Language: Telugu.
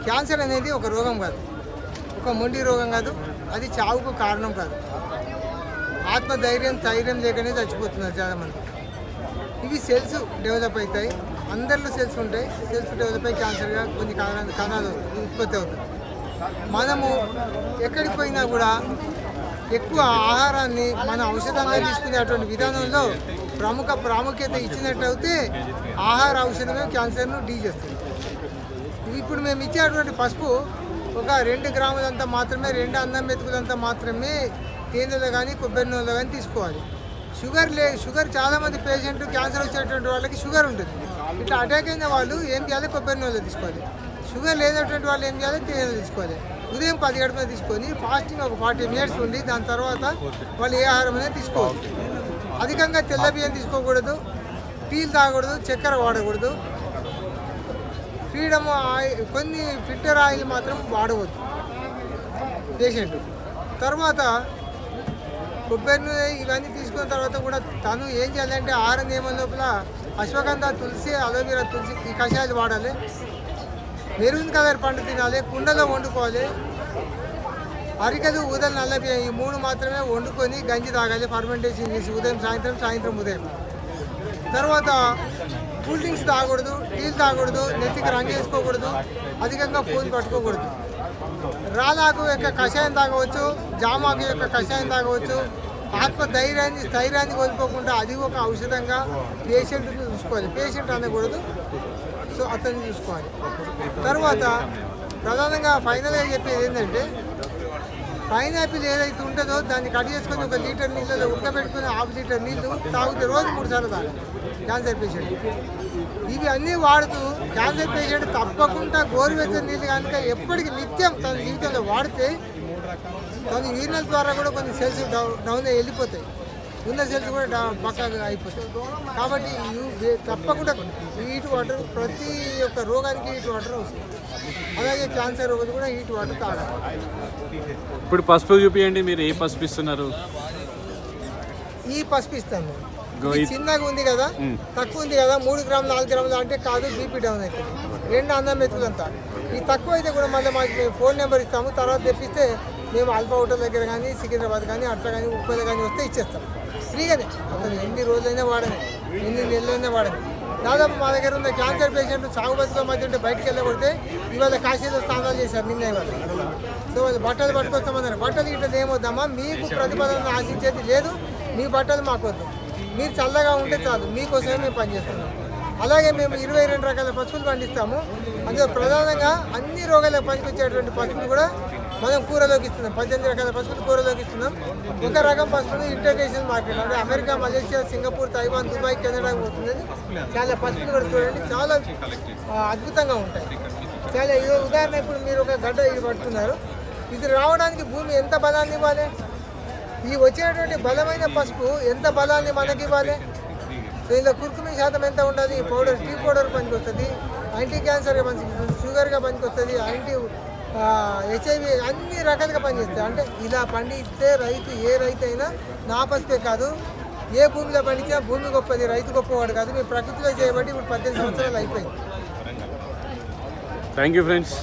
క్యాన్సర్ అనేది ఒక రోగం కాదు, ఒక మొండి రోగం కాదు, అది చావుకు కారణం కాదు. ధైర్యం లేకనే చచ్చిపోతున్నారు చాలామంది. ఇవి సెల్స్ డెవలప్ అవుతాయి, అందరిలో సెల్స్ ఉంటాయి. సెల్స్ డెవలప్ అయ్యి క్యాన్సర్గా కొన్ని కణాలు ఉత్పత్తి అవుతాయి. మనము ఎక్కడికి పోయినా కూడా ఎక్కువ ఆహారాన్ని మన ఔషధంగా తీసుకునేటువంటి విధానంలో ప్రాముఖ్యత ఇచ్చినట్టయితే ఆహార ఔషధమే క్యాన్సర్ను డీ చేస్తుంది. ఇప్పుడు మేము ఇచ్చేటువంటి పసుపు ఒక 2 గ్రాములంతా మాత్రమే, 2 అన్నం మెతుకులంతా మాత్రమే తేనెలో కానీ కొబ్బరి నూనెలో కానీ తీసుకోవాలి. షుగర్ చాలామంది పేషెంట్ క్యాన్సర్ వచ్చేటువంటి వాళ్ళకి షుగర్ ఉంటుంది. ఇట్లా అటాక్ అయిన వాళ్ళు ఏం చేయాలి, కొబ్బరి నూనెలో తీసుకోవాలి. షుగర్ లేనటువంటి వాళ్ళు ఏం చేయాలి, తేనెలో తీసుకోవాలి. ఉదయం 10 గంటల తీసుకొని ఫాస్టింగ్ ఒక 40 మినిట్స్ ఉండి దాని తర్వాత వాళ్ళు ఏ ఆహారం అనేది తీసుకోవచ్చు. అధికంగా తెల్ల బియ్యం తీసుకోకూడదు, టీలు తాగకూడదు, చక్కెర వాడకూడదు. ఫ్రీడమ్ ఆయిల్, కొన్ని ఫిల్టర్ ఆయిల్ మాత్రం వాడవద్దు పేషెంట్. తర్వాత కొబ్బరి నూనె ఇవన్నీ తీసుకున్న తర్వాత కూడా తను ఏం చేయాలంటే ఆహార నియమం లోపల అశ్వగంధ, తులసి, అలోవెరా, తులసి ఈ కషాయాలు వాడాలి. మెరూన్ కలర్ పండు తినాలి, కుండలో వండుకోవాలి. అరికలు, ఊదలు, నల్ల బియ్యం ఈ 3 మాత్రమే వండుకొని గంజి తాగాలి, ఫర్మెంటేషన్ చేసి ఉదయం సాయంత్రం ఉదయం. తర్వాత కూల్ డ్రింక్స్ తాగకూడదు, టీలు తాగకూడదు, నెత్తికి రంగు వేసుకోకూడదు, అధికంగా ఫోన్ పట్టుకోకూడదు. రాలాకు యొక్క కషాయం తాగవచ్చు, జామాకు యొక్క కషాయం తాగవచ్చు. స్థైర్యాన్ని కోల్పోకుండా అది ఒక ఔషధంగా పేషెంట్ని చూసుకోవాలి. పేషెంట్ అనకూడదు, సో అతన్ని చూసుకోవాలి. తర్వాత ప్రధానంగా ఫైనల్గా చెప్పేది ఏంటంటే, పైనాపిల్ ఏదైతే ఉంటుందో దాన్ని కట్ చేసుకొని 1 లీటర్ నీళ్ళలో ఉడకబెట్టుకుని 1/2 లీటర్ నీళ్ళు తాగితే రోజు 3 సార్లు తాగాలి క్యాన్సర్ పేషెంట్. ఇవి అన్నీ వాడుతూ క్యాన్సర్ పేషెంట్ తప్పకుండా గోరువెచ్చని నీళ్ళు కనుక ఎప్పటికీ నిత్యం తన జీవితంలో వాడితే తన యూరినల్ ద్వారా కూడా కొన్ని సెల్స్ డౌన్ వెళ్ళిపోతాయి, ఉన్న సెల్స్ కూడా పక్కగా అయిపోతాయి. కాబట్టి తప్పకుండా హీట్ వాటర్ ప్రతి ఒక్క రోగానికి హీట్ వాటర్ వస్తుంది. అలాగే క్యాన్సర్ రోగులు కూడా హీట్ వాటర్ తాగాలి. ఇప్పుడు పసుపు చూపియండి, మీరు ఏ పసుపు ఇస్తున్నారు? ఈ పసుపు ఇస్తాను. చిన్నగా ఉంది కదా, తక్కువ ఉంది కదా, 3 గ్రాములు 4 గ్రాములు అంటే కాదు, బీపీ డౌన్ అవుతుంది. 2 అన్నం మెతుకులంతా. ఈ తక్కువ అయితే కూడా మళ్ళీ మాకు మేము ఫోన్ నెంబర్ ఇస్తాము. తర్వాత తెప్పిస్తే మేము అల్ఫా హోటల్ దగ్గర కానీ, సికింద్రాబాద్ కానీ, అట్లా కానీ, ఉప్పల్ కానీ వస్తే ఇచ్చేస్తాం ఫ్రీగానే. అతను ఎన్ని రోజులైనా వాడని, ఎన్ని నెలలైనా వాడని. దాదాపు మా దగ్గర ఉన్న క్యాన్సర్ పేషెంట్ సాగు బతుకుల మధ్య ఉంటే బయటకు వెళ్ళకూడితే ఇవాళ కాశీలో స్నానాలు చేశారు నిన్న ఇవాళ. సో వాళ్ళు బట్టలు పట్టుకొస్తామన్నారు. బట్టలు ఇట్లా ఏమొద్దామా, మీకు ప్రతిఫలన ఆశించేది లేదు, మీ బట్టలు మాకు వద్దు, మీరు చల్లగా ఉంటే చాలు, మీకోసమే మేము పనిచేస్తున్నాం. అలాగే మేము 22 రకాల పసుపులు పండిస్తాము. అందులో ప్రధానంగా అన్ని రోగాలకు పనికొచ్చేటువంటి పసుపులు కూడా మనం కూరలోకి ఇస్తున్నాం. 18 రకాల పసుపులు కూరలోకి ఇస్తున్నాం. ఒక రకం పసుపులు ఇంటర్నేషనల్ మార్కెట్ అంటే America, Malaysia, Singapore, Taiwan, Dubai, కెనడాకి పోతుంది. చాలా పసుపులు కూడా చూడండి, చాలా అద్భుతంగా ఉంటాయి. చాలా ఉదాహరణ ఇప్పుడు మీరు ఒక గడ్డ ఇది పట్టుకున్నారు, ఇది రావడానికి భూమి ఎంత బలాన్ని ఇవ్వాలి, ఈ వచ్చేటువంటి బలమైన పసుపు ఎంత బలాన్ని మనకి ఇవ్వాలి. సో ఇందులో కుర్కుమి శాతం ఎంత ఉండాలి. ఈ పౌడర్, టీ పౌడర్ పనికి వస్తుంది, యాంటీ క్యాన్సర్గా పనికి, షుగర్గా పనికి వస్తుంది, యాంటీ HIV అన్ని రకాలుగా పనిచేస్తాయి. అంటే ఇలా పండిస్తే రైతు, ఏ రైతు అయినా నా పసుపే కాదు, ఏ భూమిలో పండించినా భూమి గొప్పది, రైతు గొప్పవాడు కాదు. మీ ప్రకృతిలో చేయబట్టి ఇప్పుడు 18 సంవత్సరాలు అయిపోయింది. Thank you friends.